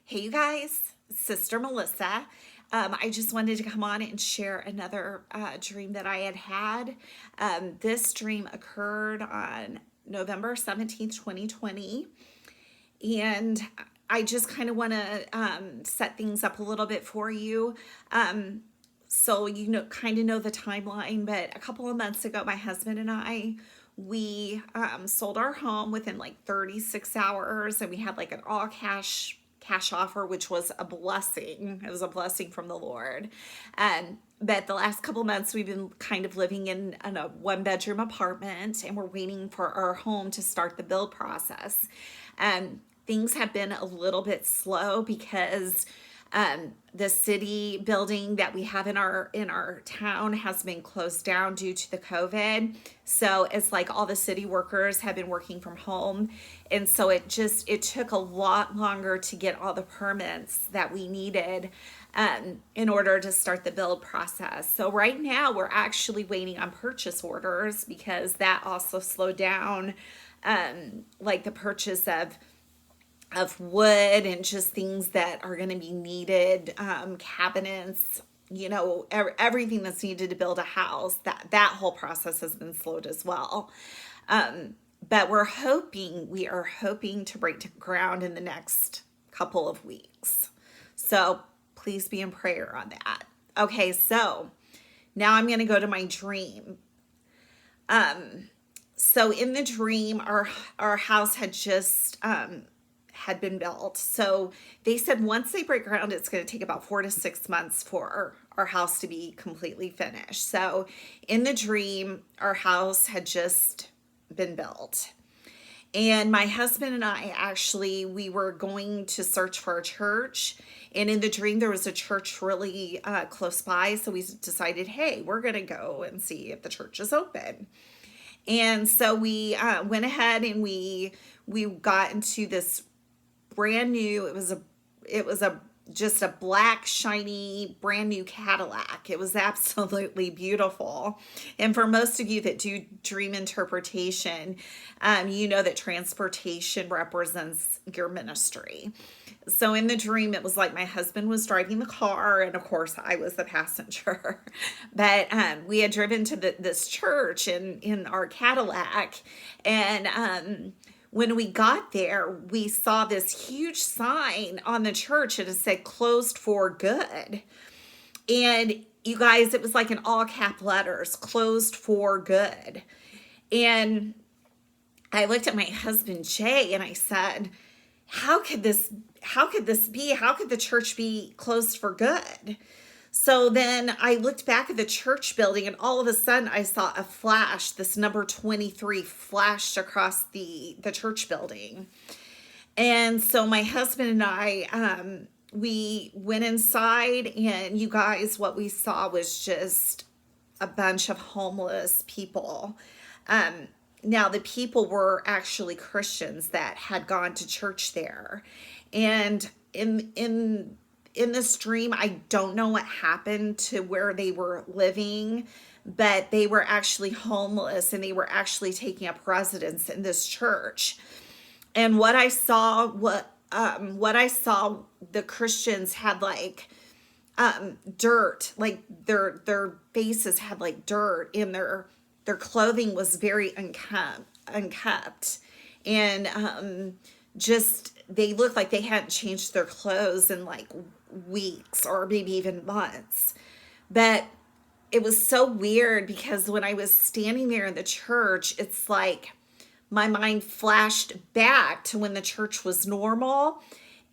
Hey, you guys, Sister Melissa. I just wanted to come on and share another dream that I had had. This dream occurred on November 17th, 2020. And I just kind of want to set things up a little bit for you. So you know, kind of know the timeline, but a couple of months ago, my husband and I, we sold our home within like 36 hours, and we had like an all cash offer, which was a blessing. It was a blessing from the Lord. But the last couple of months, we've been kind of living in a one bedroom apartment, and we're waiting for our home to start the build process. Things have been a little bit slow because the city building that we have in our town has been closed down due to the COVID. So it's like all the city workers have been working from home, and so it took a lot longer to get all the permits that we needed in order to start the build process. So right now we're actually waiting on purchase orders because that also slowed down like the purchase of wood and just things that are going to be needed, cabinets, everything that's needed to build a house. That whole process has been slowed as well. But we are hoping to break to ground in the next couple of weeks. So please be in prayer on that. Okay, so now I'm going to go to my dream. So in the dream, our house had just had been built. So they said once they break ground, it's going to take about 4 to 6 months for our house to be completely finished. So in the dream, our house had just been built. And my husband and I we were going to search for a church. And in the dream, there was a church really close by. So we decided, hey, we're going to go and see if the church is open. And so we went ahead and we got into this brand new, it was just a black, shiny, brand new Cadillac. It was absolutely beautiful. And for most of you that do dream interpretation, you know that transportation represents your ministry. So in the dream, it was like my husband was driving the car, and of course I was the passenger. But we had driven to this church in our Cadillac, and when we got there, we saw this huge sign on the church that said closed for good. And you guys, it was like in all cap letters, closed for good. And I looked at my husband, Jay, and I said, how could this be? How could the church be closed for good? So then I looked back at the church building, and all of a sudden I saw a flash. This number 23 flashed across the church building. And so my husband and I, we went inside, and you guys, what we saw was just a bunch of homeless people. Now the people were actually Christians that had gone to church there. And in this dream, I don't know what happened to where they were living, but they were actually homeless, and they were actually taking up residence in this church. And what I saw, the Christians had like dirt, like their faces had like dirt in their clothing was very unkept, and just they looked like they hadn't changed their clothes in like weeks or maybe even months. But it was so weird because when I was standing there in the church, it's like my mind flashed back to when the church was normal,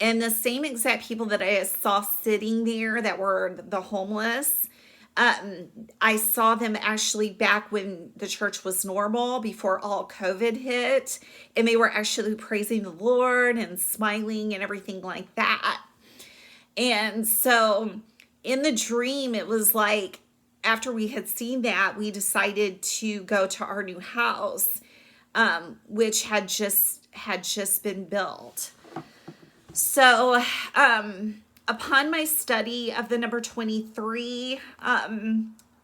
and the same exact people that I saw sitting there that were the homeless, I saw them actually back when the church was normal before all COVID hit, and they were actually praising the Lord and smiling and everything like that. And so in the dream, it was like after we had seen that, we decided to go to our new house, which had just been built. So upon my study of the number 23,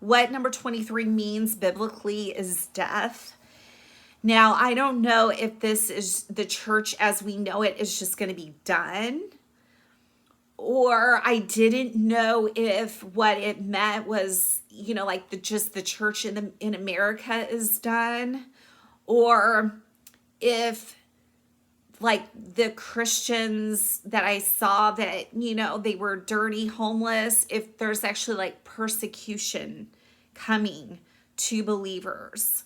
what number 23 means biblically is death. Now, I don't know if this is the church as we know it is just going to be done, or I didn't know if what it meant was, like just the church in America is done, or if like the Christians that I saw that, they were dirty, homeless, if there's actually like persecution coming to believers.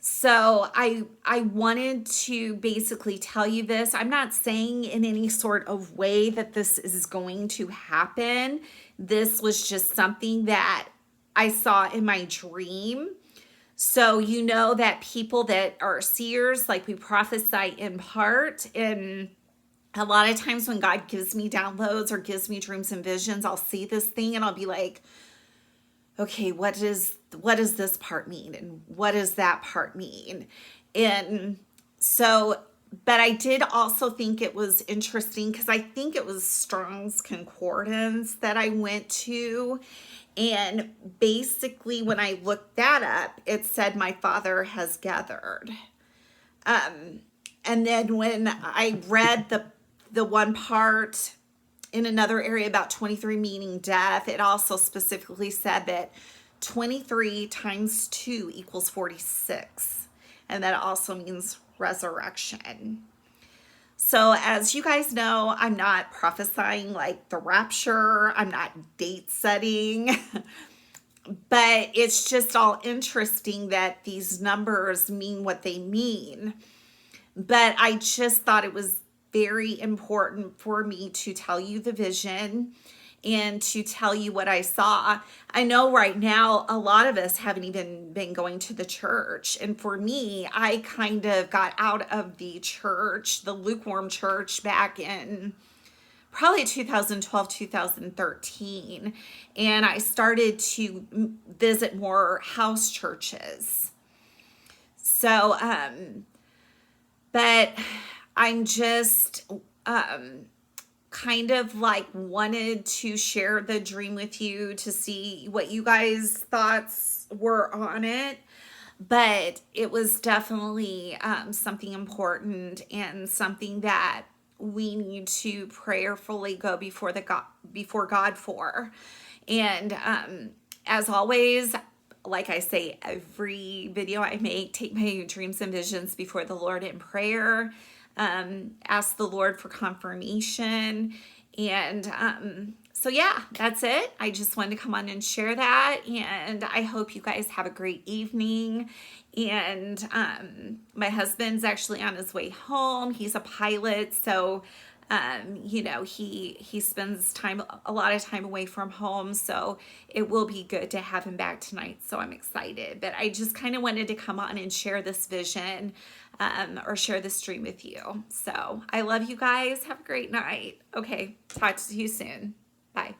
So I wanted to basically tell you this. I'm not saying in any sort of way that this is going to happen. This was just something that I saw in my dream. So you know that people that are seers, like we prophesy in part, and a lot of times when God gives me downloads or gives me dreams and visions, I'll see this thing and I'll be like, okay, what does this part mean? And what does that part mean? And so, but I did also think it was interesting because I think it was Strong's Concordance that I went to. And basically, when I looked that up, it said, my father has gathered. And then when I read the one part in another area about 23 meaning death, it also specifically said that 23 times 2 equals 46. And that also means resurrection. So as you guys know, I'm not prophesying like the rapture. I'm not date setting. But it's just all interesting that these numbers mean what they mean. But I just thought it was very important for me to tell you the vision and to tell you what I saw. I know right now a lot of us haven't even been going to the church. And for me, I kind of got out of the church, the lukewarm church, back in probably 2012, 2013. And I started to visit more house churches. So, but I'm just kind of like wanted to share the dream with you to see what you guys' thoughts were on it. But it was definitely something important and something that we need to prayerfully go before God for. And as always, like I say, every video I make, take my dreams and visions before the Lord in prayer. Ask the Lord for confirmation. And so yeah, that's it. I just wanted to come on and share that. And I hope you guys have a great evening. And my husband's actually on his way home. He's a pilot, so he spends a lot of time away from home, so it will be good to have him back tonight. So I'm excited. But I just kind of wanted to come on and share this vision or share this dream with you. So I love you guys. Have a great night. Okay, talk to you soon. Bye.